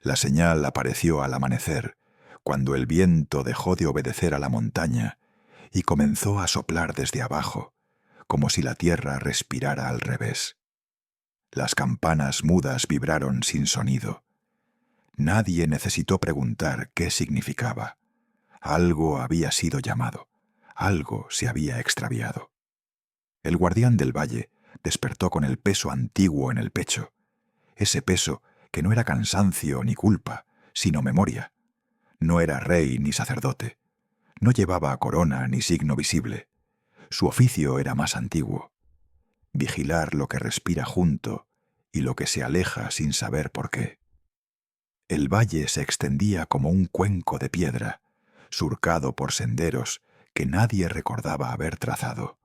La señal apareció al amanecer, cuando el viento dejó de obedecer a la montaña y comenzó a soplar desde abajo, como si la tierra respirara al revés. Las campanas mudas vibraron sin sonido. Nadie necesitó preguntar qué significaba. Algo había sido llamado, algo se había extraviado. El guardián del valle despertó con el peso antiguo en el pecho, ese peso que no era cansancio ni culpa, sino memoria. No era rey ni sacerdote, no llevaba corona ni signo visible. Su oficio era más antiguo: vigilar lo que respira junto y lo que se aleja sin saber por qué. El valle se extendía como un cuenco de piedra, surcado por senderos que nadie recordaba haber trazado.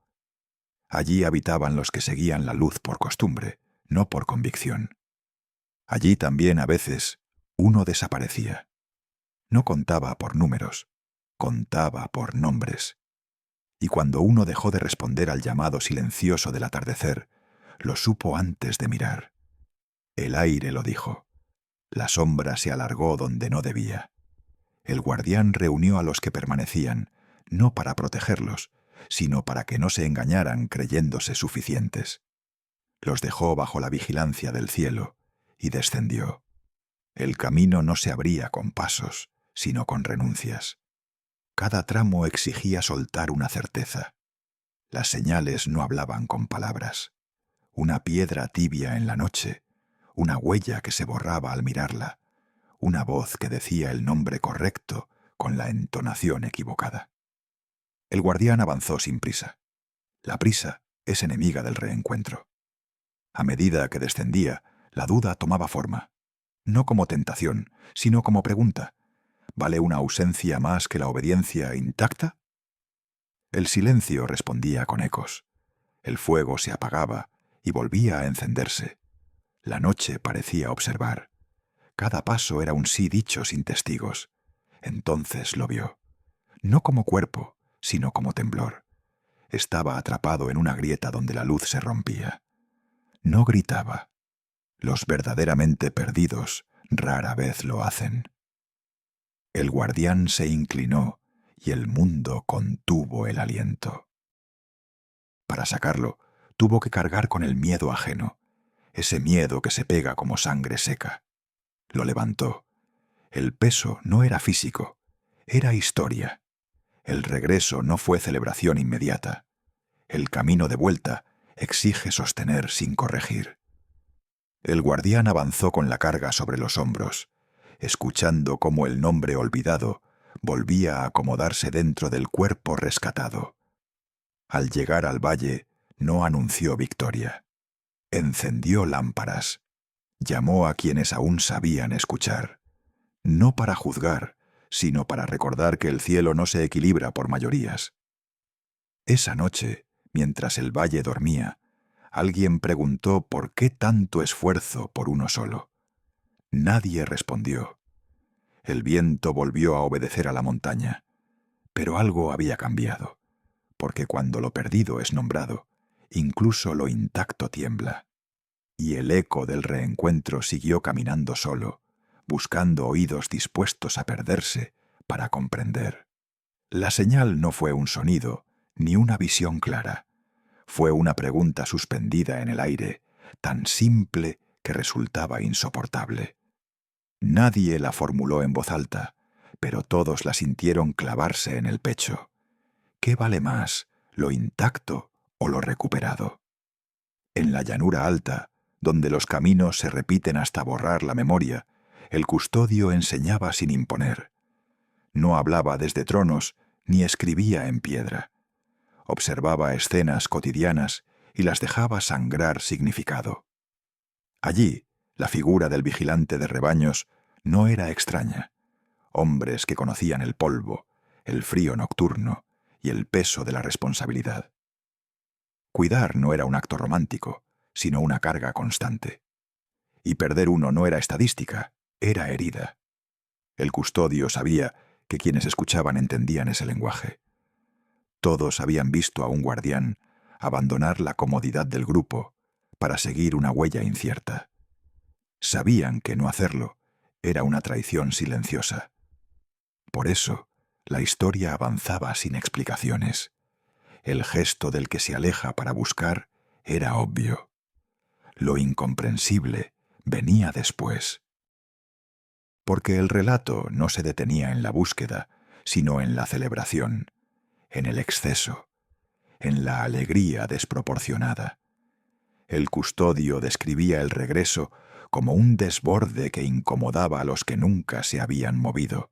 Allí habitaban los que seguían la luz por costumbre, no por convicción. Allí también a veces uno desaparecía. No contaba por números, contaba por nombres. Y cuando uno dejó de responder al llamado silencioso del atardecer, lo supo antes de mirar. El aire lo dijo. La sombra se alargó donde no debía. El guardián reunió a los que permanecían, no para protegerlos, sino para que no se engañaran creyéndose suficientes. Los dejó bajo la vigilancia del cielo y descendió. El camino no se abría con pasos, sino con renuncias. Cada tramo exigía soltar una certeza. Las señales no hablaban con palabras. Una piedra tibia en la noche, una huella que se borraba al mirarla, una voz que decía el nombre correcto con la entonación equivocada. El guardián avanzó sin prisa. La prisa es enemiga del reencuentro. A medida que descendía, la duda tomaba forma, no como tentación, sino como pregunta. ¿Vale una ausencia más que la obediencia intacta? El silencio respondía con ecos. El fuego se apagaba y volvía a encenderse. La noche parecía observar. Cada paso era un sí dicho sin testigos. Entonces lo vio. No como cuerpo, sino como temblor. Estaba atrapado en una grieta donde la luz se rompía. No gritaba. Los verdaderamente perdidos rara vez lo hacen. El guardián se inclinó y el mundo contuvo el aliento. Para sacarlo, tuvo que cargar con el miedo ajeno, ese miedo que se pega como sangre seca. Lo levantó. El peso no era físico, era historia. El regreso no fue celebración inmediata. El camino de vuelta exige sostener sin corregir. El guardián avanzó con la carga sobre los hombros, escuchando cómo el nombre olvidado volvía a acomodarse dentro del cuerpo rescatado. Al llegar al valle, no anunció victoria. Encendió lámparas. Llamó a quienes aún sabían escuchar. No para juzgar, sino para recordar que el cielo no se equilibra por mayorías. Esa noche, mientras el valle dormía, alguien preguntó por qué tanto esfuerzo por uno solo. Nadie respondió. El viento volvió a obedecer a la montaña, pero algo había cambiado, porque cuando lo perdido es nombrado, incluso lo intacto tiembla. Y el eco del reencuentro siguió caminando solo, buscando oídos dispuestos a perderse para comprender. La señal no fue un sonido, ni una visión clara. Fue una pregunta suspendida en el aire, tan simple que resultaba insoportable. Nadie la formuló en voz alta, pero todos la sintieron clavarse en el pecho. ¿Qué vale más, lo intacto o lo recuperado? En la llanura alta, donde los caminos se repiten hasta borrar la memoria, el custodio enseñaba sin imponer. No hablaba desde tronos ni escribía en piedra. Observaba escenas cotidianas y las dejaba sangrar significado. Allí, la figura del vigilante de rebaños no era extraña. Hombres que conocían el polvo, el frío nocturno y el peso de la responsabilidad. Cuidar no era un acto romántico, sino una carga constante. Y perder uno no era estadística, era herida. El custodio sabía que quienes escuchaban entendían ese lenguaje. Todos habían visto a un guardián abandonar la comodidad del grupo para seguir una huella incierta. Sabían que no hacerlo era una traición silenciosa. Por eso, la historia avanzaba sin explicaciones. El gesto del que se aleja para buscar era obvio. Lo incomprensible venía después. Porque el relato no se detenía en la búsqueda, sino en la celebración, en el exceso, en la alegría desproporcionada. El custodio describía el regreso como un desborde que incomodaba a los que nunca se habían movido.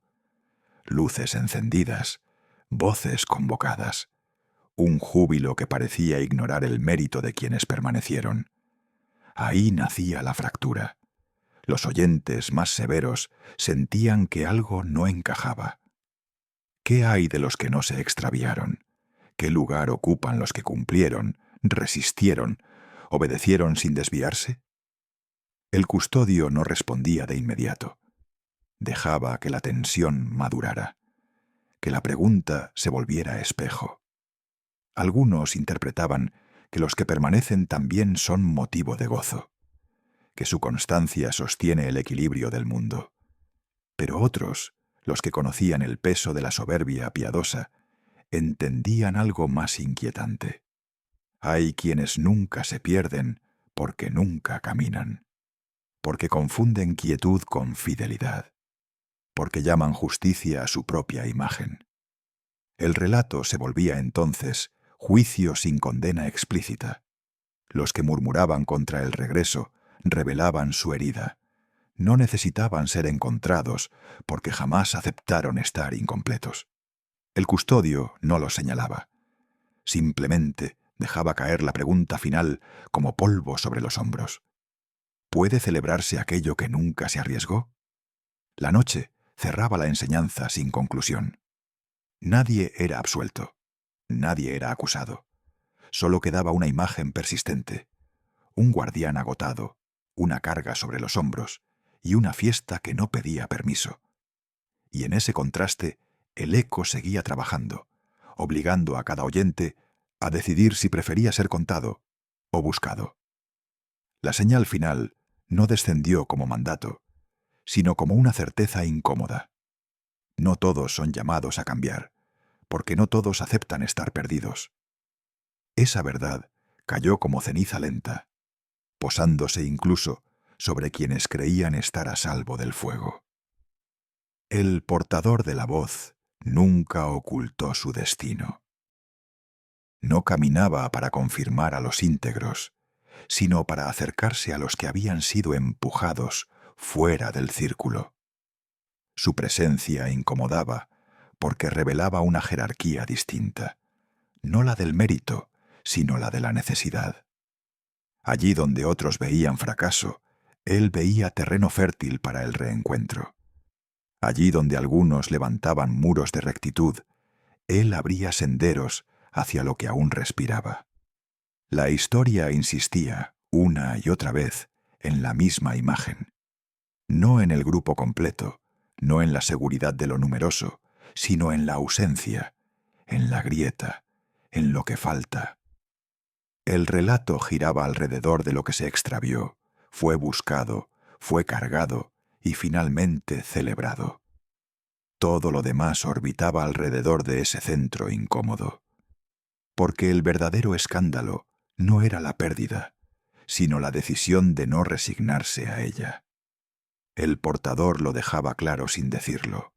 Luces encendidas, voces convocadas, un júbilo que parecía ignorar el mérito de quienes permanecieron. Ahí nacía la fractura. Los oyentes más severos sentían que algo no encajaba. ¿Qué hay de los que no se extraviaron? ¿Qué lugar ocupan los que cumplieron, resistieron, obedecieron sin desviarse? El custodio no respondía de inmediato. Dejaba que la tensión madurara, que la pregunta se volviera espejo. Algunos interpretaban que los que permanecen también son motivo de gozo, que su constancia sostiene el equilibrio del mundo. Pero otros, los que conocían el peso de la soberbia piadosa, entendían algo más inquietante. Hay quienes nunca se pierden porque nunca caminan, porque confunden quietud con fidelidad, porque llaman justicia a su propia imagen. El relato se volvía entonces juicio sin condena explícita. Los que murmuraban contra el regreso revelaban su herida. No necesitaban ser encontrados porque jamás aceptaron estar incompletos. El custodio no los señalaba. Simplemente dejaba caer la pregunta final como polvo sobre los hombros. ¿Puede celebrarse aquello que nunca se arriesgó? La noche cerraba la enseñanza sin conclusión. Nadie era absuelto. Nadie era acusado. Solo quedaba una imagen persistente. Un guardián agotado, una carga sobre los hombros y una fiesta que no pedía permiso. Y en ese contraste, el eco seguía trabajando, obligando a cada oyente a decidir si prefería ser contado o buscado. La señal final no descendió como mandato, sino como una certeza incómoda. No todos son llamados a cambiar, porque no todos aceptan estar perdidos. Esa verdad cayó como ceniza lenta, posándose incluso sobre quienes creían estar a salvo del fuego. El portador de la voz nunca ocultó su destino. No caminaba para confirmar a los íntegros, sino para acercarse a los que habían sido empujados fuera del círculo. Su presencia incomodaba porque revelaba una jerarquía distinta, no la del mérito, sino la de la necesidad. Allí donde otros veían fracaso, él veía terreno fértil para el reencuentro. Allí donde algunos levantaban muros de rectitud, él abría senderos hacia lo que aún respiraba. La historia insistía, una y otra vez, en la misma imagen. No en el grupo completo, no en la seguridad de lo numeroso, sino en la ausencia, en la grieta, en lo que falta. El relato giraba alrededor de lo que se extravió, fue buscado, fue cargado y finalmente celebrado. Todo lo demás orbitaba alrededor de ese centro incómodo. Porque el verdadero escándalo no era la pérdida, sino la decisión de no resignarse a ella. El portador lo dejaba claro sin decirlo.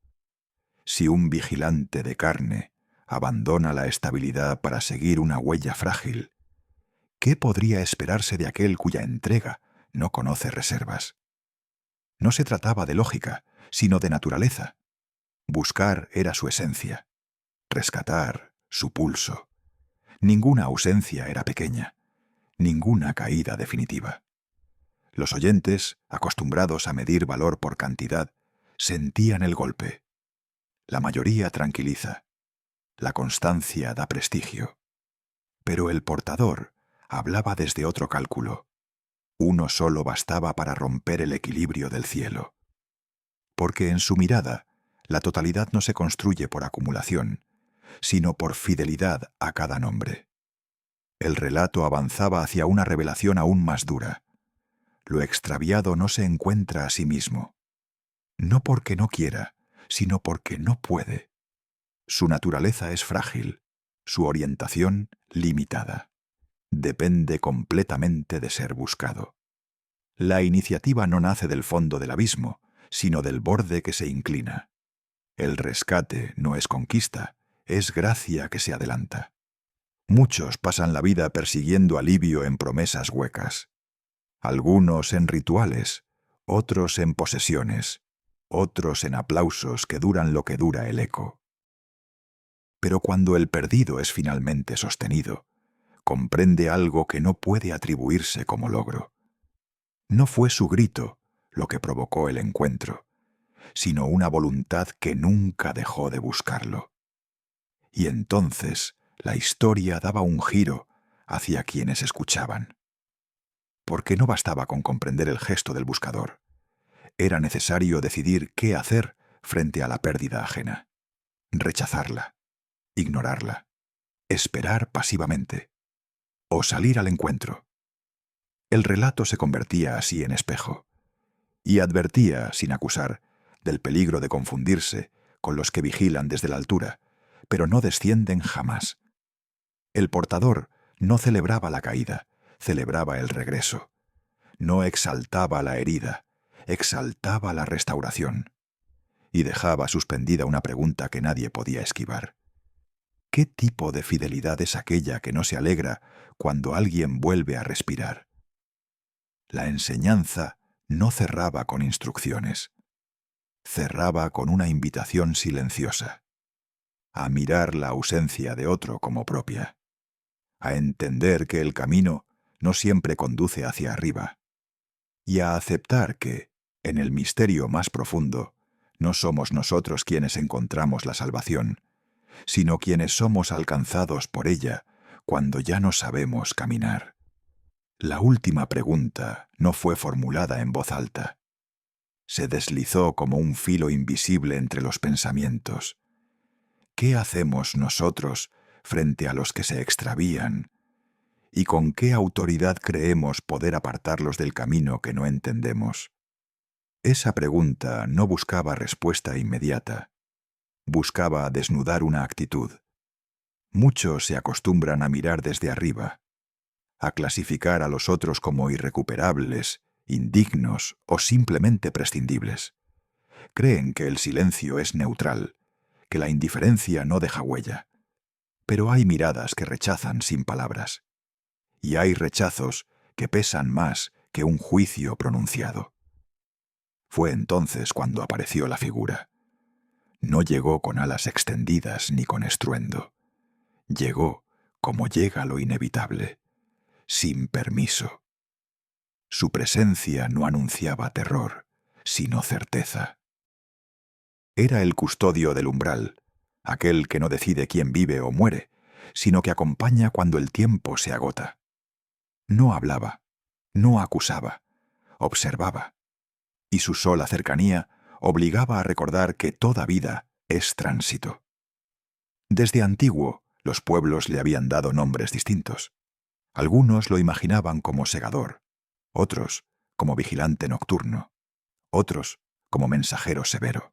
Si un vigilante de carne abandona la estabilidad para seguir una huella frágil, ¿qué podría esperarse de aquel cuya entrega no conoce reservas? No se trataba de lógica, sino de naturaleza. Buscar era su esencia, rescatar su pulso. Ninguna ausencia era pequeña, ninguna caída definitiva. Los oyentes, acostumbrados a medir valor por cantidad, sentían el golpe. La mayoría tranquiliza, la constancia da prestigio. Pero el portador hablaba desde otro cálculo. Uno solo bastaba para romper el equilibrio del cielo. Porque en su mirada, la totalidad no se construye por acumulación, sino por fidelidad a cada nombre. El relato avanzaba hacia una revelación aún más dura. Lo extraviado no se encuentra a sí mismo. no porque no quiera, sino porque no puede. Su naturaleza es frágil, su orientación limitada. Depende completamente de ser buscado. La iniciativa no nace del fondo del abismo, sino del borde que se inclina. El rescate no es conquista, es gracia que se adelanta. Muchos pasan la vida persiguiendo alivio en promesas huecas. Algunos en rituales, otros en posesiones, otros en aplausos que duran lo que dura el eco. Pero cuando el perdido es finalmente sostenido, comprende algo que no puede atribuirse como logro. No fue su grito lo que provocó el encuentro, sino una voluntad que nunca dejó de buscarlo. Y entonces la historia daba un giro hacia quienes escuchaban. Porque no bastaba con comprender el gesto del buscador. Era necesario decidir qué hacer frente a la pérdida ajena. Rechazarla, ignorarla, esperar pasivamente, o salir al encuentro. El relato se convertía así en espejo, y advertía, sin acusar, del peligro de confundirse con los que vigilan desde la altura, pero no descienden jamás. El portador no celebraba la caída, celebraba el regreso. No exaltaba la herida, exaltaba la restauración. Y dejaba suspendida una pregunta que nadie podía esquivar. ¿Qué tipo de fidelidad es aquella que no se alegra cuando alguien vuelve a respirar? La enseñanza no cerraba con instrucciones. Cerraba con una invitación silenciosa. A mirar la ausencia de otro como propia. A entender que el camino no siempre conduce hacia arriba. Y a aceptar que, en el misterio más profundo, no somos nosotros quienes encontramos la salvación, sino quienes somos alcanzados por ella cuando ya no sabemos caminar. La última pregunta no fue formulada en voz alta. Se deslizó como un filo invisible entre los pensamientos. ¿Qué hacemos nosotros frente a los que se extravían? ¿Y con qué autoridad creemos poder apartarlos del camino que no entendemos? Esa pregunta no buscaba respuesta inmediata. Buscaba desnudar una actitud. Muchos se acostumbran a mirar desde arriba, a clasificar a los otros como irrecuperables, indignos o simplemente prescindibles. Creen que el silencio es neutral, que la indiferencia no deja huella. Pero hay miradas que rechazan sin palabras. Y hay rechazos que pesan más que un juicio pronunciado. Fue entonces cuando apareció la figura. No llegó con alas extendidas ni con estruendo. Llegó como llega lo inevitable, sin permiso. Su presencia no anunciaba terror, sino certeza. Era el custodio del umbral, aquel que no decide quién vive o muere, sino que acompaña cuando el tiempo se agota. No hablaba, no acusaba, observaba, y su sola cercanía obligaba a recordar que toda vida es tránsito. Desde antiguo, los pueblos le habían dado nombres distintos. Algunos lo imaginaban como segador, otros como vigilante nocturno, otros como mensajero severo.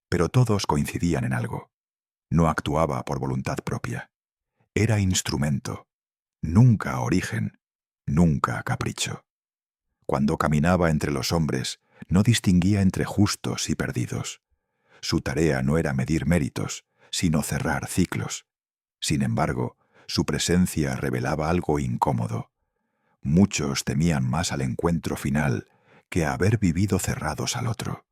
Pero todos coincidían en algo. No actuaba por voluntad propia. Era instrumento, nunca origen, nunca capricho. Cuando caminaba entre los hombres, no distinguía entre justos y perdidos. Su tarea no era medir méritos, sino cerrar ciclos. Sin embargo, su presencia revelaba algo incómodo. Muchos temían más al encuentro final que a haber vivido cerrados al otro.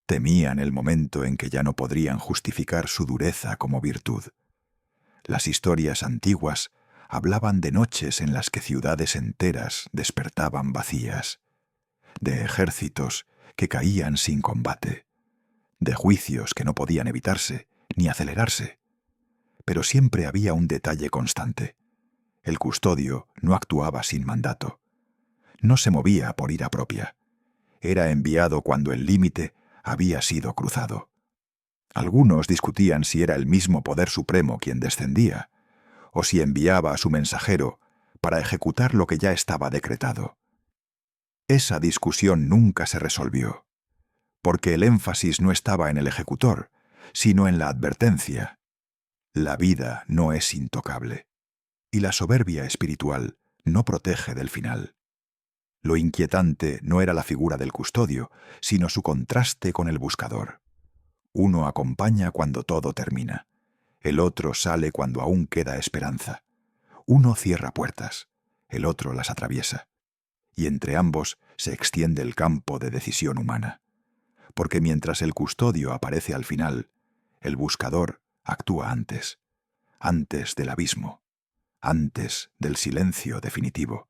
Temían el momento en que ya no podrían justificar su dureza como virtud. Las historias antiguas hablaban de noches en las que ciudades enteras despertaban vacías, de ejércitos que caían sin combate, de juicios que no podían evitarse ni acelerarse. Pero siempre había un detalle constante. El custodio no actuaba sin mandato. No se movía por ira propia. Era enviado cuando el límite había sido cruzado. Algunos discutían si era el mismo poder supremo quien descendía, o si enviaba a su mensajero para ejecutar lo que ya estaba decretado. Esa discusión nunca se resolvió. porque el énfasis no estaba en el ejecutor, sino en la advertencia. La vida no es intocable, y la soberbia espiritual no protege del final. Lo inquietante no era la figura del custodio, sino su contraste con el buscador. Uno acompaña cuando todo termina. El otro sale cuando aún queda esperanza. Uno cierra puertas, el otro las atraviesa. Y entre ambos se extiende el campo de decisión humana. Porque mientras el custodio aparece al final, el buscador actúa antes del abismo, antes del silencio definitivo,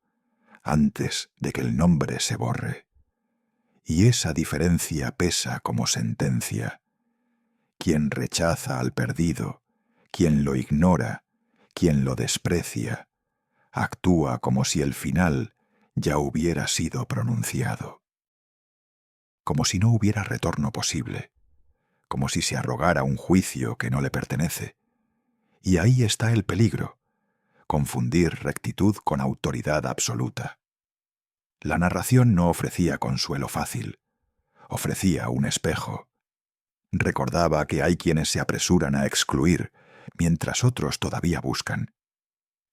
antes de que el nombre se borre. Y esa diferencia pesa como sentencia. Quien rechaza al perdido, quien lo ignora, quien lo desprecia, actúa como si el final ya hubiera sido pronunciado. Como si no hubiera retorno posible, como si se arrogara un juicio que no le pertenece. Y ahí está el peligro, confundir rectitud con autoridad absoluta. La narración no ofrecía consuelo fácil, ofrecía un espejo. Recordaba que hay quienes se apresuran a excluir, mientras otros todavía buscan,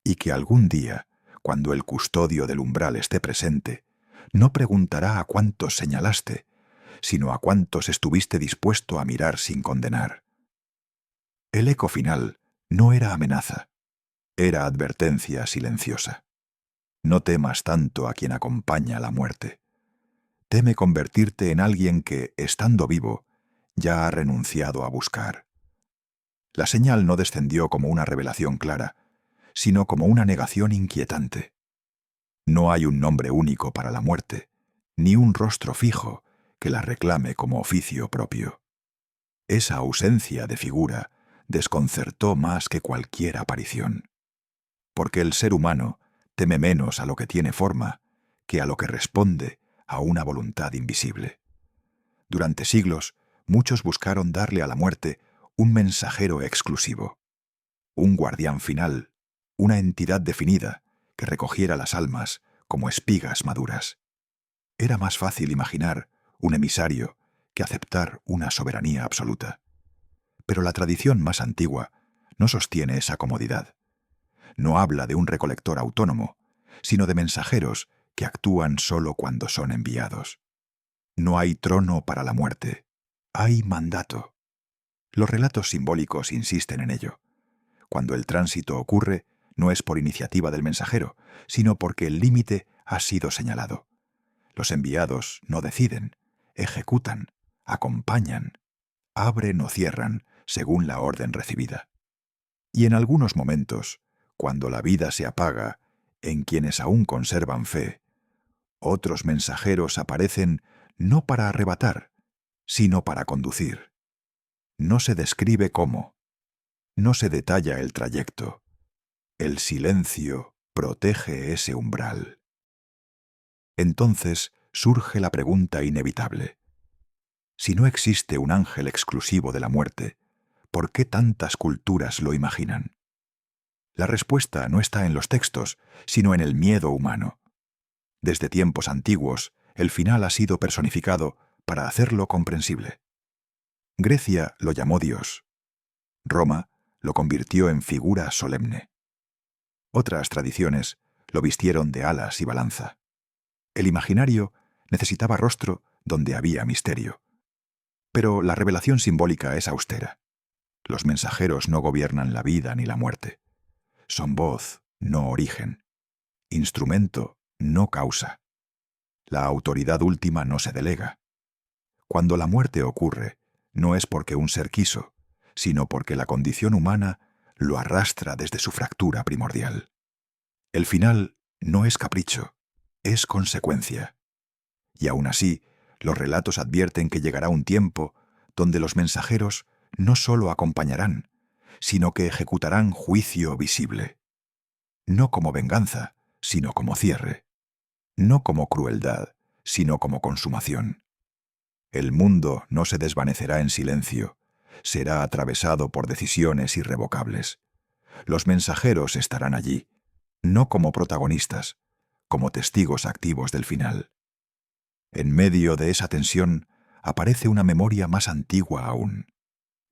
y que algún día, cuando el custodio del umbral esté presente, no preguntará a cuántos señalaste, sino a cuántos estuviste dispuesto a mirar sin condenar. El eco final no era amenaza, era advertencia silenciosa. No temas tanto a quien acompaña la muerte. Teme convertirte en alguien que, estando vivo, ya ha renunciado a buscar. La señal no descendió como una revelación clara, sino como una negación inquietante. No hay un nombre único para la muerte, ni un rostro fijo que la reclame como oficio propio. Esa ausencia de figura desconcertó más que cualquier aparición, porque el ser humano teme menos a lo que tiene forma que a lo que responde a una voluntad invisible. Durante siglos, muchos buscaron darle a la muerte un mensajero exclusivo, un guardián final, una entidad definida que recogiera las almas como espigas maduras. Era más fácil imaginar un emisario que aceptar una soberanía absoluta. Pero la tradición más antigua no sostiene esa comodidad. No habla de un recolector autónomo, sino de mensajeros que actúan solo cuando son enviados. No hay trono para la muerte, hay mandato. Los relatos simbólicos insisten en ello. Cuando el tránsito ocurre, no es por iniciativa del mensajero, sino porque el límite ha sido señalado. Los enviados no deciden, ejecutan, acompañan, abren o cierran según la orden recibida. Y en algunos momentos, cuando la vida se apaga en quienes aún conservan fe, otros mensajeros aparecen no para arrebatar, sino para conducir. No se describe cómo, no se detalla el trayecto. El silencio protege ese umbral. Entonces surge la pregunta inevitable. Si no existe un ángel exclusivo de la muerte, ¿por qué tantas culturas lo imaginan? La respuesta no está en los textos, sino en el miedo humano. Desde tiempos antiguos, el final ha sido personificado para hacerlo comprensible. Grecia lo llamó Dios. Roma lo convirtió en figura solemne. Otras tradiciones lo vistieron de alas y balanza. El imaginario necesitaba rostro donde había misterio. Pero la revelación simbólica es austera. Los mensajeros no gobiernan la vida ni la muerte. Son voz, no origen. Instrumento, no causa. La autoridad última no se delega. Cuando la muerte ocurre, no es porque un ser quiso, sino porque la condición humana lo arrastra desde su fractura primordial. El final no es capricho, es consecuencia. Y aún así, los relatos advierten que llegará un tiempo donde los mensajeros no solo acompañarán, sino que ejecutarán juicio visible. No como venganza, sino como cierre. No como crueldad, sino como consumación. El mundo no se desvanecerá en silencio, será atravesado por decisiones irrevocables. Los mensajeros estarán allí, no como protagonistas, como testigos activos del final. En medio de esa tensión aparece una memoria más antigua aún,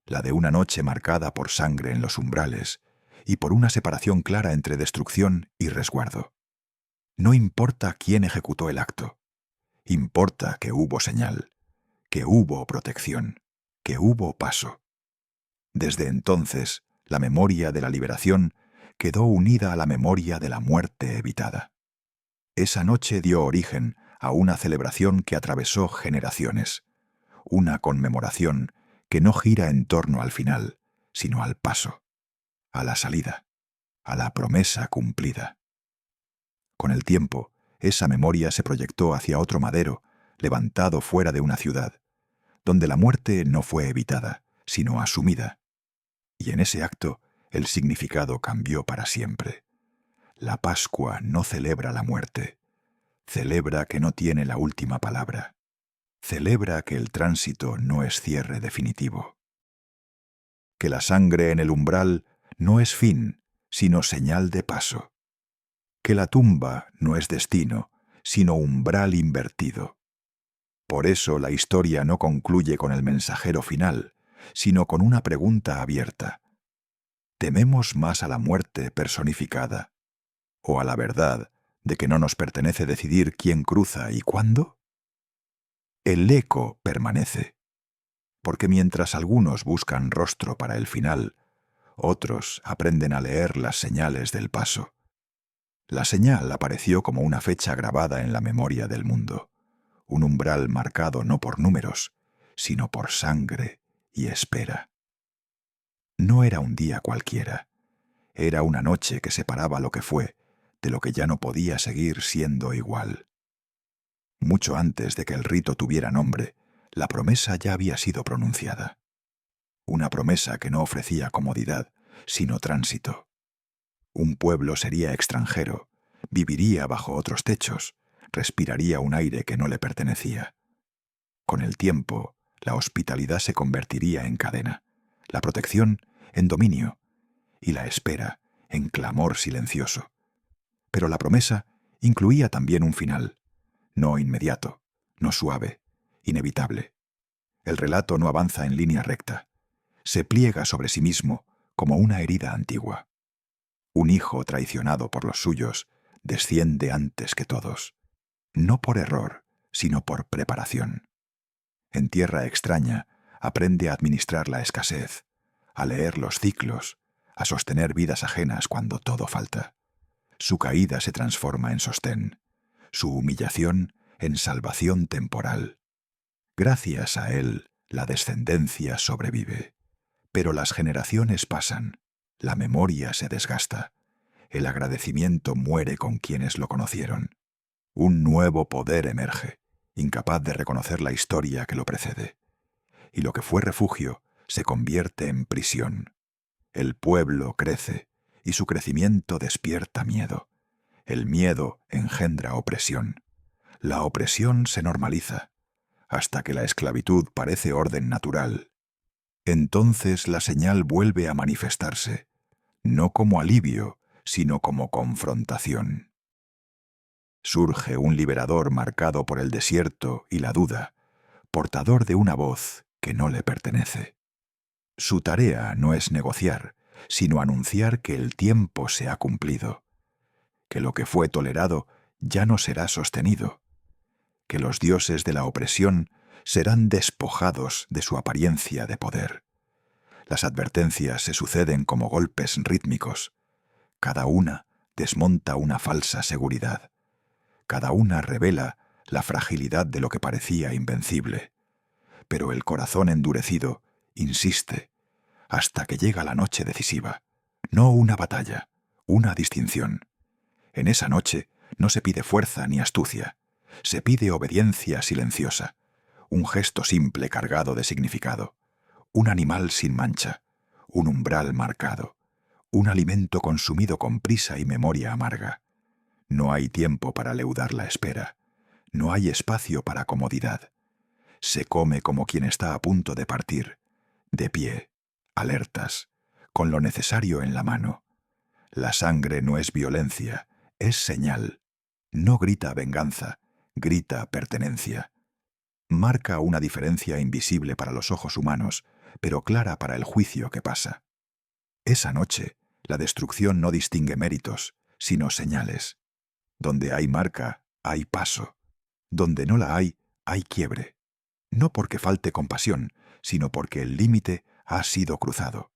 la de una noche marcada por sangre en los umbrales y por una separación clara entre destrucción y resguardo. No importa quién ejecutó el acto, importa que hubo señal, que hubo protección, que hubo paso. Desde entonces, la memoria de la liberación quedó unida a la memoria de la muerte evitada. Esa noche dio origen a una celebración que atravesó generaciones, una conmemoración que no gira en torno al final, sino al paso, a la salida, a la promesa cumplida. Con el tiempo, esa memoria se proyectó hacia otro madero, levantado fuera de una ciudad, donde la muerte no fue evitada, sino asumida. Y en ese acto, el significado cambió para siempre. La Pascua no celebra la muerte, celebra que no tiene la última palabra, celebra que el tránsito no es cierre definitivo, que la sangre en el umbral no es fin, sino señal de paso, que la tumba no es destino, sino umbral invertido. Por eso la historia no concluye con el mensajero final, sino con una pregunta abierta. ¿Tememos más a la muerte personificada o a la verdad de que no nos pertenece decidir quién cruza y cuándo? El eco permanece, porque mientras algunos buscan rostro para el final, otros aprenden a leer las señales del paso. La señal apareció como una fecha grabada en la memoria del mundo, un umbral marcado no por números, sino por sangre y espera. No era un día cualquiera, era una noche que separaba lo que fue de lo que ya no podía seguir siendo igual. Mucho antes de que el rito tuviera nombre, la promesa ya había sido pronunciada. Una promesa que no ofrecía comodidad, sino tránsito. Un pueblo sería extranjero, viviría bajo otros techos, respiraría un aire que no le pertenecía. Con el tiempo, la hospitalidad se convertiría en cadena, la protección en dominio y la espera en clamor silencioso. Pero la promesa incluía también un final, no inmediato, no suave, inevitable. El relato no avanza en línea recta, se pliega sobre sí mismo como una herida antigua. Un hijo traicionado por los suyos desciende antes que todos, no por error, sino por preparación. En tierra extraña aprende a administrar la escasez, a leer los ciclos, a sostener vidas ajenas cuando todo falta. Su caída se transforma en sostén, su humillación en salvación temporal. Gracias a él, la descendencia sobrevive. Pero las generaciones pasan, la memoria se desgasta, el agradecimiento muere con quienes lo conocieron. Un nuevo poder emerge, incapaz de reconocer la historia que lo precede. Y lo que fue refugio se convierte en prisión. El pueblo crece, y su crecimiento despierta miedo. El miedo engendra opresión. La opresión se normaliza, hasta que la esclavitud parece orden natural. Entonces la señal vuelve a manifestarse, no como alivio, sino como confrontación. Surge un liberador marcado por el desierto y la duda, portador de una voz que no le pertenece. Su tarea no es negociar, sino anunciar que el tiempo se ha cumplido, que lo que fue tolerado ya no será sostenido, que los dioses de la opresión serán despojados de su apariencia de poder. Las advertencias se suceden como golpes rítmicos. Cada una desmonta una falsa seguridad. Cada una revela la fragilidad de lo que parecía invencible. Pero el corazón endurecido insiste hasta que llega la noche decisiva. No una batalla, una distinción. En esa noche no se pide fuerza ni astucia. Se pide obediencia silenciosa, un gesto simple cargado de significado, un animal sin mancha, un umbral marcado, un alimento consumido con prisa y memoria amarga. No hay tiempo para leudar la espera, no hay espacio para comodidad. Se come como quien está a punto de partir, de pie, alertas, con lo necesario en la mano. La sangre no es violencia, es señal. No grita venganza, grita pertenencia. Marca una diferencia invisible para los ojos humanos, pero clara para el juicio que pasa. Esa noche, la destrucción no distingue méritos, sino señales. Donde hay marca, hay paso. Donde no la hay quiebre. No porque falte compasión, sino porque el límite ha sido cruzado.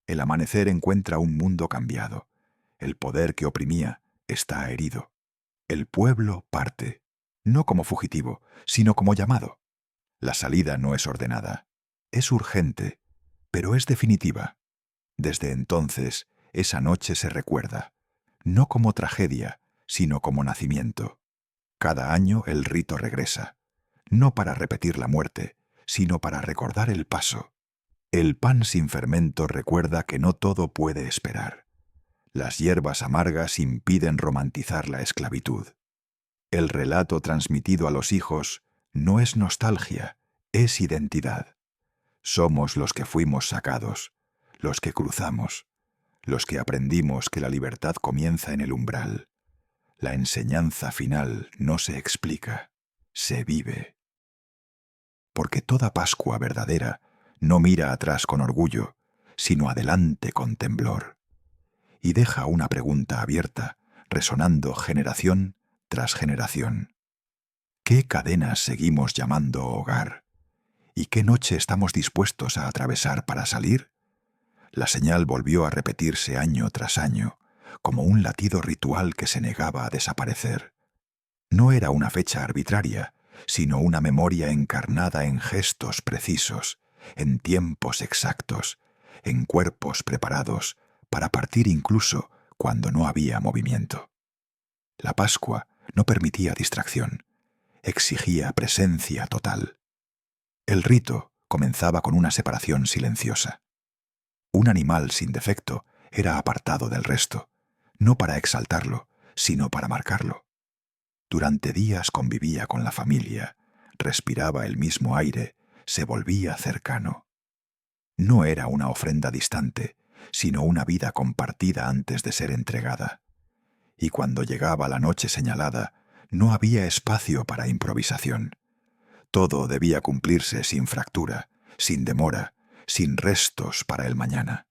El amanecer encuentra un mundo cambiado. El poder que oprimía está herido. El pueblo parte, no como fugitivo, sino como llamado. La salida no es ordenada. Es urgente, pero es definitiva. Desde entonces, esa noche se recuerda, no como tragedia, sino como nacimiento. Cada año el rito regresa, no para repetir la muerte, sino para recordar el paso. El pan sin fermento recuerda que no todo puede esperar. Las hierbas amargas impiden romantizar la esclavitud. El relato transmitido a los hijos no es nostalgia, es identidad. Somos los que fuimos sacados, los que cruzamos, los que aprendimos que la libertad comienza en el umbral. La enseñanza final no se explica, se vive. Porque toda Pascua verdadera no mira atrás con orgullo, sino adelante con temblor. Y deja una pregunta abierta, resonando generación tras generación. ¿Qué cadenas seguimos llamando hogar? ¿Y qué noche estamos dispuestos a atravesar para salir? La señal volvió a repetirse año tras año, como un latido ritual que se negaba a desaparecer. No era una fecha arbitraria, sino una memoria encarnada en gestos precisos, en tiempos exactos, en cuerpos preparados para partir incluso cuando no había movimiento. La Pascua no permitía distracción, exigía presencia total. El rito comenzaba con una separación silenciosa. Un animal sin defecto era apartado del resto, no para exaltarlo, sino para marcarlo. Durante días convivía con la familia, respiraba el mismo aire, se volvía cercano. No era una ofrenda distante, sino una vida compartida antes de ser entregada. Y cuando llegaba la noche señalada, no había espacio para improvisación. Todo debía cumplirse sin fractura, sin demora, sin restos para el mañana.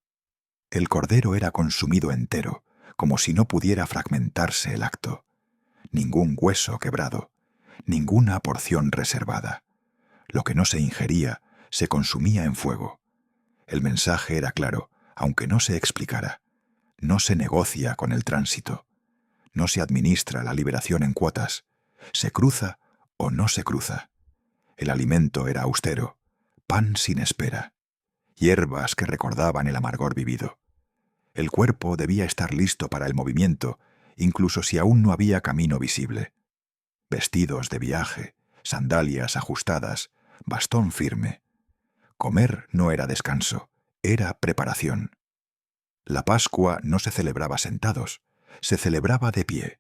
El cordero era consumido entero, como si no pudiera fragmentarse el acto. Ningún hueso quebrado, ninguna porción reservada. Lo que no se ingería se consumía en fuego. El mensaje era claro, aunque no se explicara. No se negocia con el tránsito. No se administra la liberación en cuotas. Se cruza o no se cruza. El alimento era austero, pan sin espera, hierbas que recordaban el amargor vivido. El cuerpo debía estar listo para el movimiento, incluso si aún no había camino visible. Vestidos de viaje, sandalias ajustadas, bastón firme. Comer no era descanso, era preparación. La Pascua no se celebraba sentados, se celebraba de pie.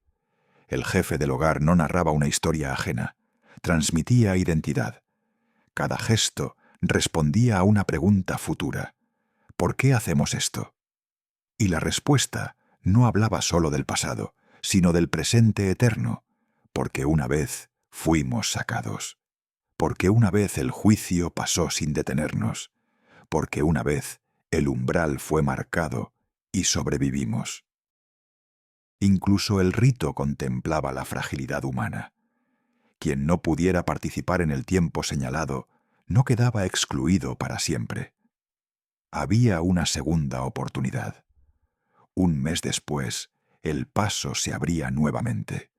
El jefe del hogar no narraba una historia ajena, transmitía identidad. Cada gesto respondía a una pregunta futura. ¿Por qué hacemos esto? Y la respuesta no hablaba solo del pasado, sino del presente eterno, porque una vez fuimos sacados, porque una vez el juicio pasó sin detenernos, porque una vez el umbral fue marcado y sobrevivimos. Incluso el rito contemplaba la fragilidad humana. Quien no pudiera participar en el tiempo señalado no quedaba excluido para siempre. Había una segunda oportunidad. Un mes después, el paso se abría nuevamente.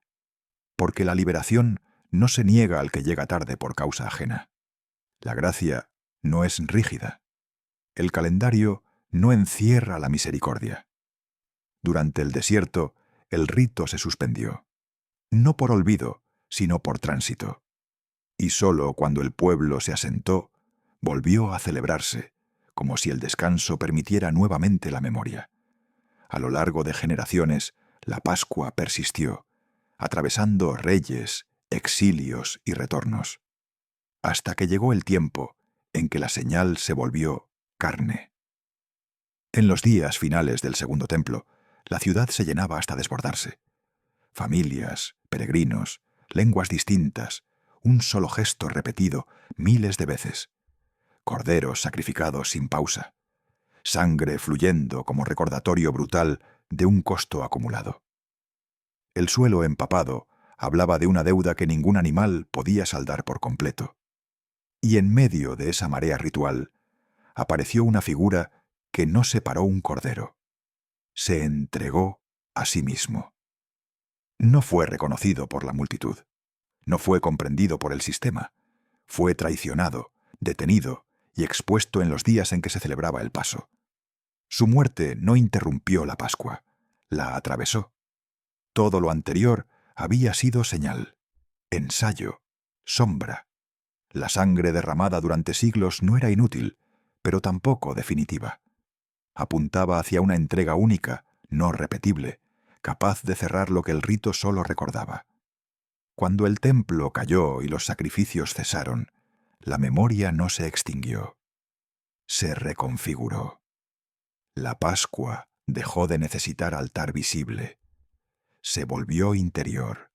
Porque la liberación no se niega al que llega tarde por causa ajena. La gracia no es rígida. El calendario no encierra la misericordia. Durante el desierto, el rito se suspendió. No por olvido, sino por tránsito. Y sólo cuando el pueblo se asentó, volvió a celebrarse, como si el descanso permitiera nuevamente la memoria. A lo largo de generaciones, la Pascua persistió, atravesando reyes, exilios y retornos, hasta que llegó el tiempo en que la señal se volvió carne. En los días finales del Segundo Templo, la ciudad se llenaba hasta desbordarse. Familias, peregrinos, lenguas distintas, un solo gesto repetido miles de veces. Corderos sacrificados sin pausa. Sangre fluyendo como recordatorio brutal de un costo acumulado. El suelo empapado hablaba de una deuda que ningún animal podía saldar por completo. Y en medio de esa marea ritual apareció una figura que no separó un cordero. Se entregó a sí mismo. No fue reconocido por la multitud. No fue comprendido por el sistema. Fue traicionado, detenido y expuesto en los días en que se celebraba el Paso. Su muerte no interrumpió la Pascua, la atravesó. Todo lo anterior había sido señal, ensayo, sombra. La sangre derramada durante siglos no era inútil, pero tampoco definitiva. Apuntaba hacia una entrega única, no repetible, capaz de cerrar lo que el rito solo recordaba. Cuando el templo cayó y los sacrificios cesaron, la memoria no se extinguió. Se reconfiguró. La Pascua dejó de necesitar altar visible. Se volvió interior.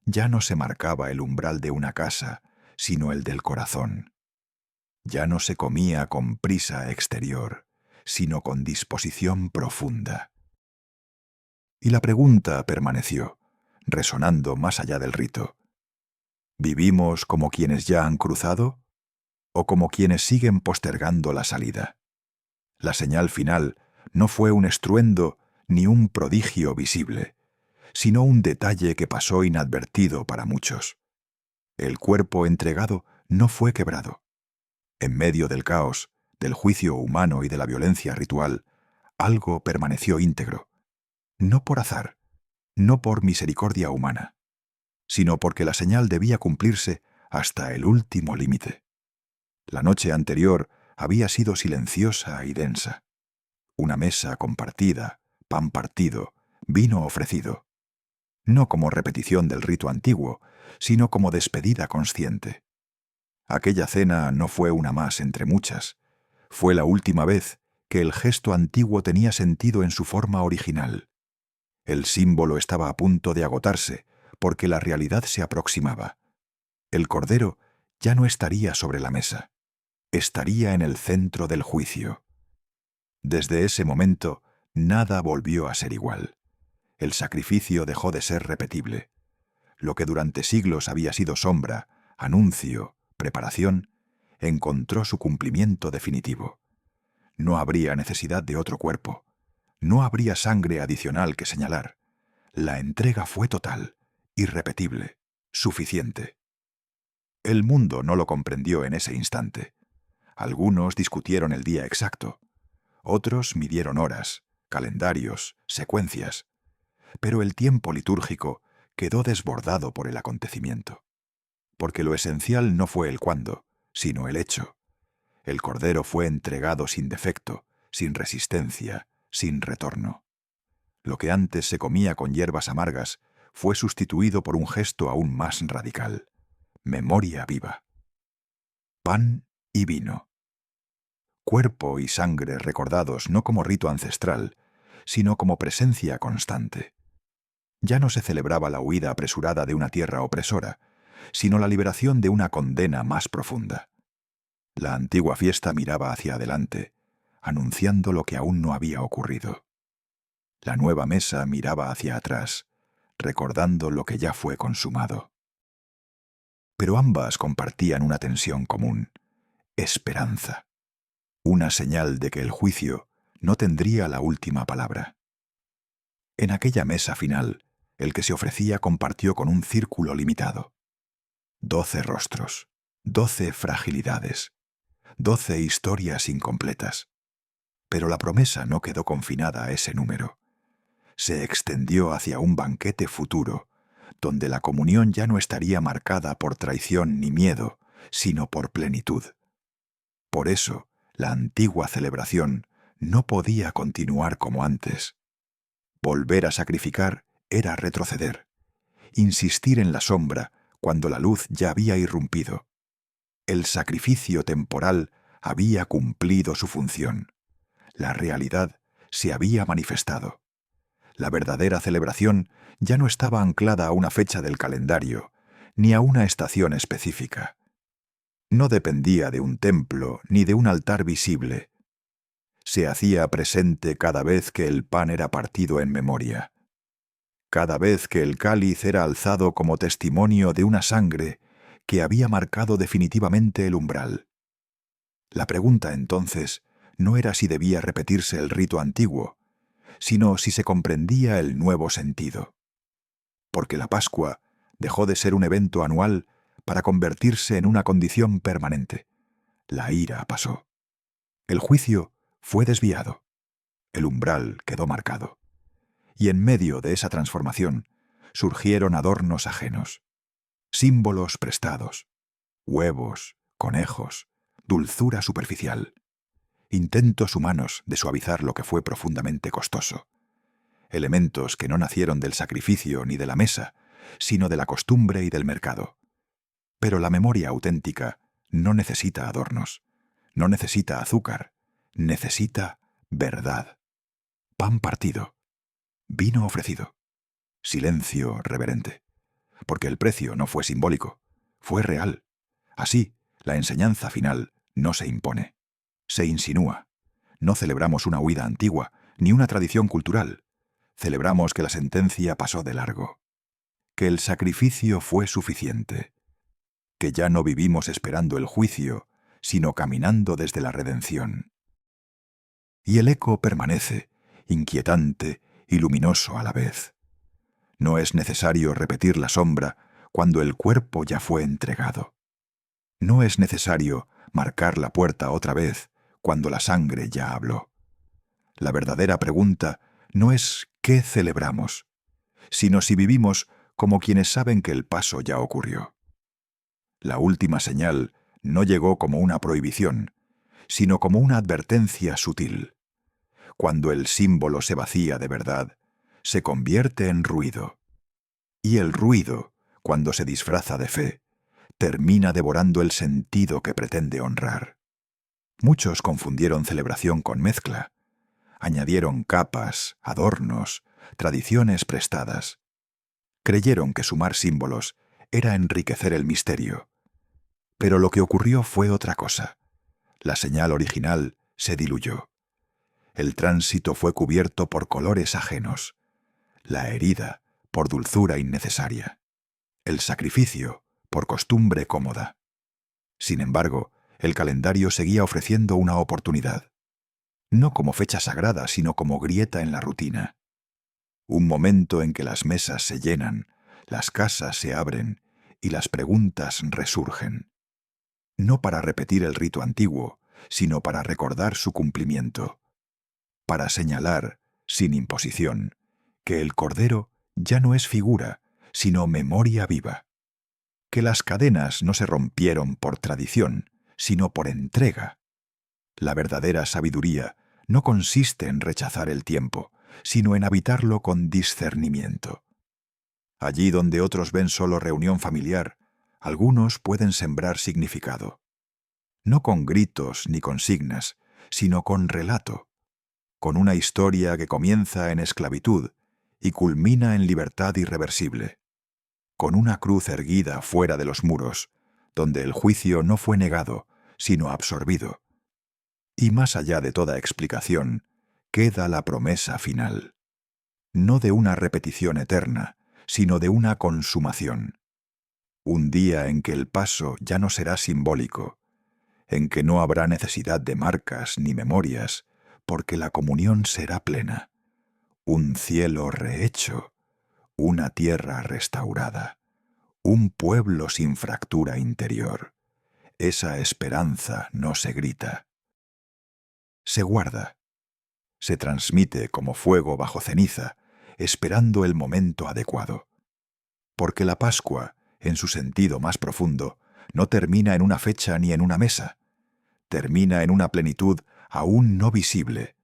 Ya no se marcaba el umbral de una casa, sino el del corazón. Ya no se comía con prisa exterior, sino con disposición profunda. Y la pregunta permaneció, resonando más allá del rito. ¿Vivimos como quienes ya han cruzado o como quienes siguen postergando la salida? La señal final no fue un estruendo ni un prodigio visible, sino un detalle que pasó inadvertido para muchos. El cuerpo entregado no fue quebrado. En medio del caos, del juicio humano y de la violencia ritual, algo permaneció íntegro. No por azar, no por misericordia humana, sino porque la señal debía cumplirse hasta el último límite. La noche anterior había sido silenciosa y densa. Una mesa compartida, pan partido, vino ofrecido. No como repetición del rito antiguo, sino como despedida consciente. Aquella cena no fue una más entre muchas. Fue la última vez que el gesto antiguo tenía sentido en su forma original. El símbolo estaba a punto de agotarse, porque la realidad se aproximaba. El cordero ya no estaría sobre la mesa. Estaría en el centro del juicio. Desde ese momento, nada volvió a ser igual. El sacrificio dejó de ser repetible. Lo que durante siglos había sido sombra, anuncio, preparación, encontró su cumplimiento definitivo. No habría necesidad de otro cuerpo. No habría sangre adicional que señalar. La entrega fue total, irrepetible, suficiente. El mundo no lo comprendió en ese instante. Algunos discutieron el día exacto. Otros midieron horas, calendarios, secuencias. Pero el tiempo litúrgico quedó desbordado por el acontecimiento. Porque lo esencial no fue el cuándo, sino el hecho. El cordero fue entregado sin defecto, sin resistencia, sin retorno. Lo que antes se comía con hierbas amargas fue sustituido por un gesto aún más radical. Memoria viva. Pan y vino. Cuerpo y sangre recordados no como rito ancestral, sino como presencia constante. Ya no se celebraba la huida apresurada de una tierra opresora, sino la liberación de una condena más profunda. La antigua fiesta miraba hacia adelante, anunciando lo que aún no había ocurrido. La nueva mesa miraba hacia atrás, recordando lo que ya fue consumado. Pero ambas compartían una tensión común: esperanza. Una señal de que el juicio no tendría la última palabra. En aquella mesa final, el que se ofrecía compartió con un círculo limitado. 12 rostros, 12 fragilidades, 12 historias incompletas. Pero la promesa no quedó confinada a ese número. Se extendió hacia un banquete futuro, donde la comunión ya no estaría marcada por traición ni miedo, sino por plenitud. Por eso, la antigua celebración no podía continuar como antes. Volver a sacrificar era retroceder, insistir en la sombra cuando la luz ya había irrumpido. El sacrificio temporal había cumplido su función. La realidad se había manifestado. La verdadera celebración ya no estaba anclada a una fecha del calendario, ni a una estación específica. No dependía de un templo ni de un altar visible. Se hacía presente cada vez que el pan era partido en memoria, cada vez que el cáliz era alzado como testimonio de una sangre que había marcado definitivamente el umbral. La pregunta entonces no era si debía repetirse el rito antiguo, sino si se comprendía el nuevo sentido. Porque la Pascua dejó de ser un evento anual para convertirse en una condición permanente. La ira pasó. El juicio fue desviado. El umbral quedó marcado. Y en medio de esa transformación surgieron adornos ajenos, símbolos prestados, huevos, conejos, dulzura superficial, intentos humanos de suavizar lo que fue profundamente costoso, elementos que no nacieron del sacrificio ni de la mesa, sino de la costumbre y del mercado. Pero la memoria auténtica no necesita adornos, no necesita azúcar, necesita verdad. Pan partido, vino ofrecido, silencio reverente, porque el precio no fue simbólico, fue real. Así, la enseñanza final no se impone, se insinúa. No celebramos una huida antigua, ni una tradición cultural. Celebramos que la sentencia pasó de largo, que el sacrificio fue suficiente, que ya no vivimos esperando el juicio, sino caminando desde la redención. Y el eco permanece, inquietante y luminoso a la vez. No es necesario repetir la sombra cuando el cuerpo ya fue entregado. No es necesario marcar la puerta otra vez cuando la sangre ya habló. La verdadera pregunta no es ¿qué celebramos?, sino si vivimos como quienes saben que el paso ya ocurrió. La última señal no llegó como una prohibición, sino como una advertencia sutil. Cuando el símbolo se vacía de verdad, se convierte en ruido. Y el ruido, cuando se disfraza de fe, termina devorando el sentido que pretende honrar. Muchos confundieron celebración con mezcla. Añadieron capas, adornos, tradiciones prestadas. Creyeron que sumar símbolos era enriquecer el misterio. Pero lo que ocurrió fue otra cosa. La señal original se diluyó. El tránsito fue cubierto por colores ajenos. La herida por dulzura innecesaria. El sacrificio por costumbre cómoda. Sin embargo, el calendario seguía ofreciendo una oportunidad. No como fecha sagrada, sino como grieta en la rutina. Un momento en que las mesas se llenan, las casas se abren y las preguntas resurgen. No para repetir el rito antiguo, sino para recordar su cumplimiento. Para señalar, sin imposición, que el Cordero ya no es figura, sino memoria viva. Que las cadenas no se rompieron por tradición, sino por entrega. La verdadera sabiduría no consiste en rechazar el tiempo, sino en habitarlo con discernimiento. Allí donde otros ven solo reunión familiar, algunos pueden sembrar significado. No con gritos ni consignas, sino con relato, con una historia que comienza en esclavitud y culmina en libertad irreversible, con una cruz erguida fuera de los muros, donde el juicio no fue negado, sino absorbido. Y más allá de toda explicación, queda la promesa final, no de una repetición eterna, sino de una consumación. Un día en que el paso ya no será simbólico, en que no habrá necesidad de marcas ni memorias, porque la comunión será plena. Un cielo rehecho, una tierra restaurada, un pueblo sin fractura interior. Esa esperanza no se grita. Se guarda. Se transmite como fuego bajo ceniza, esperando el momento adecuado. Porque la Pascua, en su sentido más profundo, no termina en una fecha ni en una mesa. Termina en una plenitud aún no visible.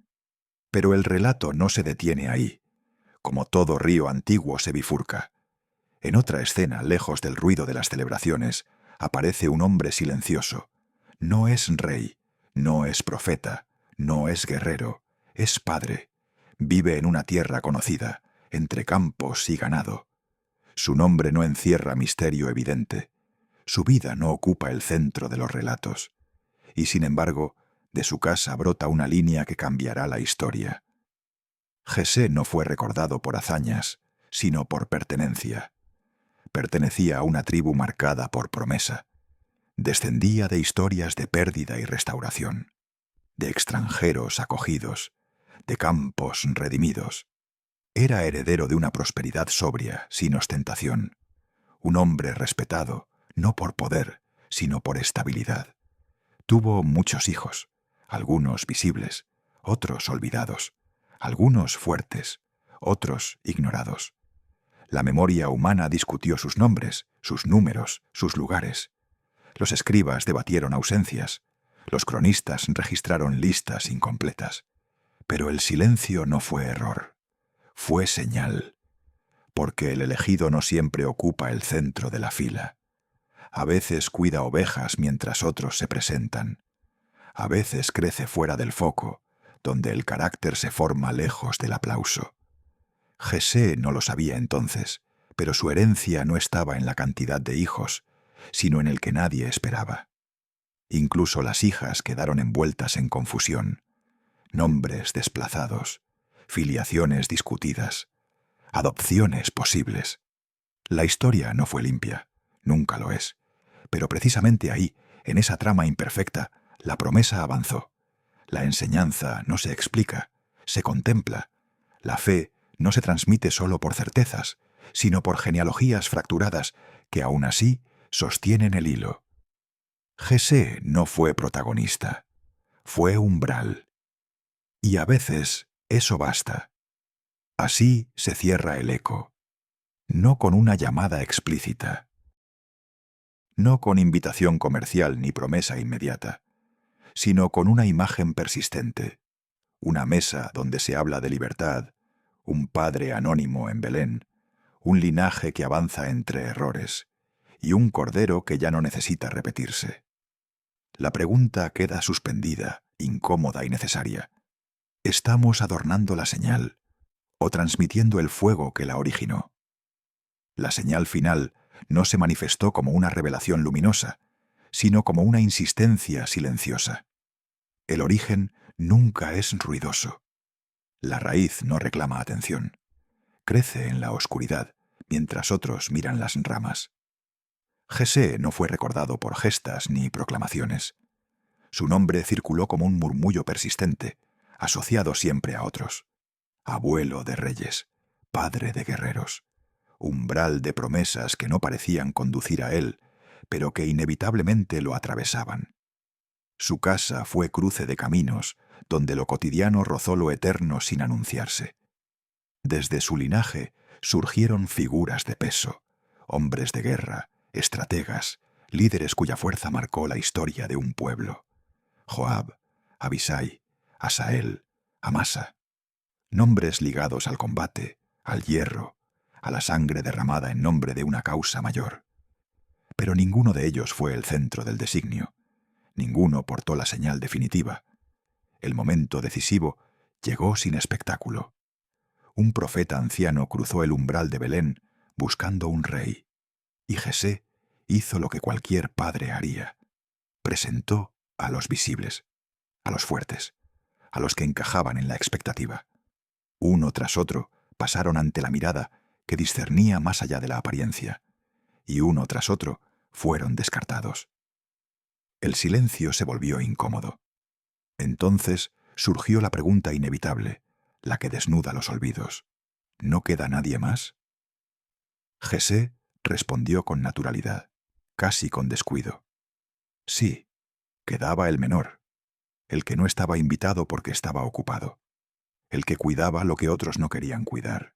Pero el relato no se detiene ahí. Como todo río antiguo se bifurca. En otra escena, lejos del ruido de las celebraciones, aparece un hombre silencioso. No es rey, no es profeta, no es guerrero, es padre. Vive en una tierra conocida, entre campos y ganado. Su nombre no encierra misterio evidente. Su vida no ocupa el centro de los relatos. Y sin embargo, de su casa brota una línea que cambiará la historia. Jesé no fue recordado por hazañas, sino por pertenencia. Pertenecía a una tribu marcada por promesa. Descendía de historias de pérdida y restauración, de extranjeros acogidos, de campos redimidos. Era heredero de una prosperidad sobria, sin ostentación. Un hombre respetado, no por poder, sino por estabilidad. Tuvo muchos hijos, algunos visibles, otros olvidados, algunos fuertes, otros ignorados. La memoria humana discutió sus nombres, sus números, sus lugares. Los escribas debatieron ausencias, los cronistas registraron listas incompletas. Pero el silencio no fue error, fue señal, porque el elegido no siempre ocupa el centro de la fila. A veces cuida ovejas mientras otros se presentan. A veces crece fuera del foco, donde el carácter se forma lejos del aplauso. Jesé no lo sabía entonces, pero su herencia no estaba en la cantidad de hijos, sino en el que nadie esperaba. Incluso las hijas quedaron envueltas en confusión. Nombres desplazados, filiaciones discutidas, adopciones posibles. La historia no fue limpia, nunca lo es, pero precisamente ahí, en esa trama imperfecta, la promesa avanzó. La enseñanza no se explica, se contempla. La fe no se transmite solo por certezas, sino por genealogías fracturadas que aún así sostienen el hilo. Jesé no fue protagonista, fue umbral. Y a veces eso basta. Así se cierra el eco, no con una llamada explícita, no con invitación comercial ni promesa inmediata, sino con una imagen persistente, una mesa donde se habla de libertad, un padre anónimo en Belén, un linaje que avanza entre errores, y un cordero que ya no necesita repetirse. La pregunta queda suspendida, incómoda y necesaria. ¿Estamos adornando la señal o transmitiendo el fuego que la originó? La señal final no se manifestó como una revelación luminosa, sino como una insistencia silenciosa. El origen nunca es ruidoso. La raíz no reclama atención. Crece en la oscuridad, mientras otros miran las ramas. Jesé no fue recordado por gestas ni proclamaciones. Su nombre circuló como un murmullo persistente, asociado siempre a otros. Abuelo de reyes, padre de guerreros, umbral de promesas que no parecían conducir a él, pero que inevitablemente lo atravesaban. Su casa fue cruce de caminos, donde lo cotidiano rozó lo eterno sin anunciarse. Desde su linaje surgieron figuras de peso, hombres de guerra, estrategas, líderes cuya fuerza marcó la historia de un pueblo. Joab, Abisai, Asael, Amasa. Nombres ligados al combate, al hierro, a la sangre derramada en nombre de una causa mayor. Pero ninguno de ellos fue el centro del designio. Ninguno portó la señal definitiva. El momento decisivo llegó sin espectáculo. Un profeta anciano cruzó el umbral de Belén buscando un rey, y Jesé hizo lo que cualquier padre haría. Presentó a los visibles, a los fuertes, a los que encajaban en la expectativa. Uno tras otro pasaron ante la mirada que discernía más allá de la apariencia, y uno tras otro fueron descartados. El silencio se volvió incómodo. Entonces surgió la pregunta inevitable, la que desnuda los olvidos. ¿No queda nadie más? Jesé respondió con naturalidad, casi con descuido. Sí, quedaba el menor, el que no estaba invitado porque estaba ocupado, el que cuidaba lo que otros no querían cuidar,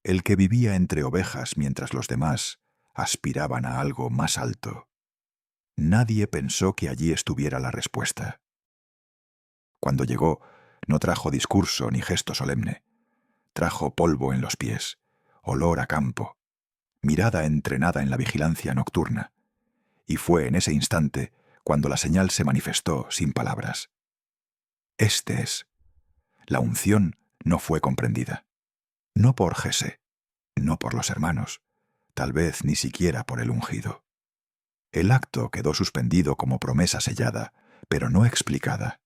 el que vivía entre ovejas mientras los demás aspiraban a algo más alto. Nadie pensó que allí estuviera la respuesta. Cuando llegó, no trajo discurso ni gesto solemne. Trajo polvo en los pies, olor a campo, mirada entrenada en la vigilancia nocturna. Y fue en ese instante cuando la señal se manifestó sin palabras. Este es. La unción no fue comprendida. No por Jesé, no por los hermanos, tal vez ni siquiera por el ungido. El acto quedó suspendido como promesa sellada, pero no explicada.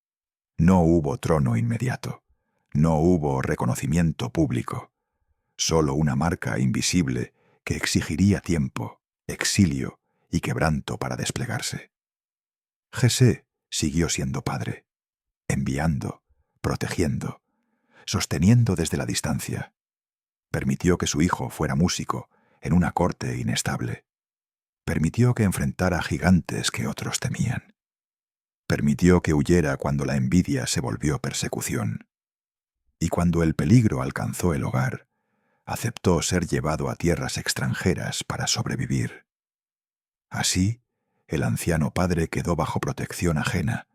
No hubo trono inmediato. No hubo reconocimiento público. Solo una marca invisible que exigiría tiempo, exilio y quebranto para desplegarse. Jessé siguió siendo padre, enviando, protegiendo, sosteniendo desde la distancia. Permitió que su hijo fuera músico en una corte inestable. Permitió que enfrentara gigantes que otros temían. Permitió que huyera cuando la envidia se volvió persecución. Y cuando el peligro alcanzó el hogar, aceptó ser llevado a tierras extranjeras para sobrevivir. Así, el anciano padre quedó bajo protección ajena,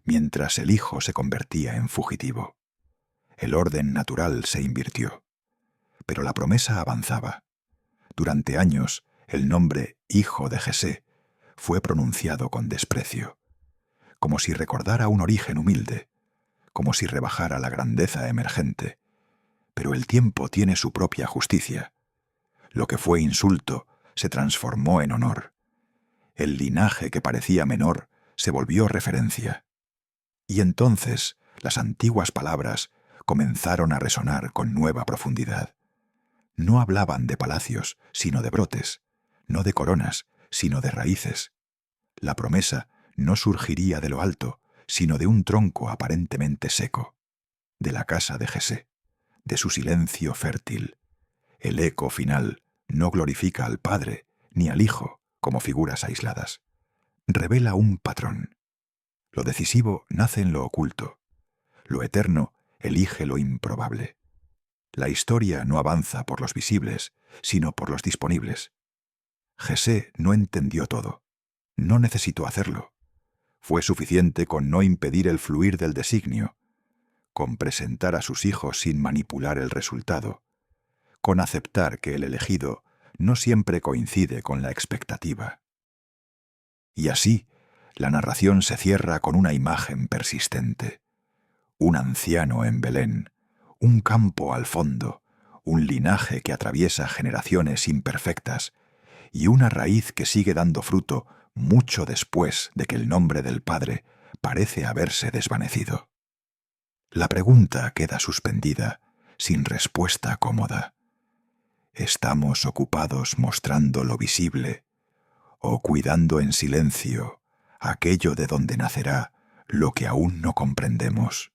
mientras el hijo se convertía en fugitivo. El orden natural se invirtió. Pero la promesa avanzaba. Durante años, el nombre Hijo de Jessé fue pronunciado con desprecio, como si recordara un origen humilde, como si rebajara la grandeza emergente. Pero el tiempo tiene su propia justicia. Lo que fue insulto se transformó en honor. El linaje que parecía menor se volvió referencia. Y entonces las antiguas palabras comenzaron a resonar con nueva profundidad. No hablaban de palacios, sino de brotes, no de coronas, sino de raíces. La promesa no surgiría de lo alto, sino de un tronco aparentemente seco, de la casa de Jessé, de su silencio fértil. El eco final no glorifica al Padre ni al Hijo como figuras aisladas. Revela un patrón. Lo decisivo nace en lo oculto. Lo eterno elige lo improbable. La historia no avanza por los visibles, sino por los disponibles. Jessé no entendió todo. No necesitó hacerlo. Fue suficiente con no impedir el fluir del designio, con presentar a sus hijos sin manipular el resultado, con aceptar que el elegido no siempre coincide con la expectativa. Y así, la narración se cierra con una imagen persistente. Un anciano en Belén, un campo al fondo, un linaje que atraviesa generaciones imperfectas y una raíz que sigue dando fruto mucho después de que el nombre del Padre parece haberse desvanecido. La pregunta queda suspendida, sin respuesta cómoda. ¿Estamos ocupados mostrando lo visible o cuidando en silencio aquello de donde nacerá lo que aún no comprendemos?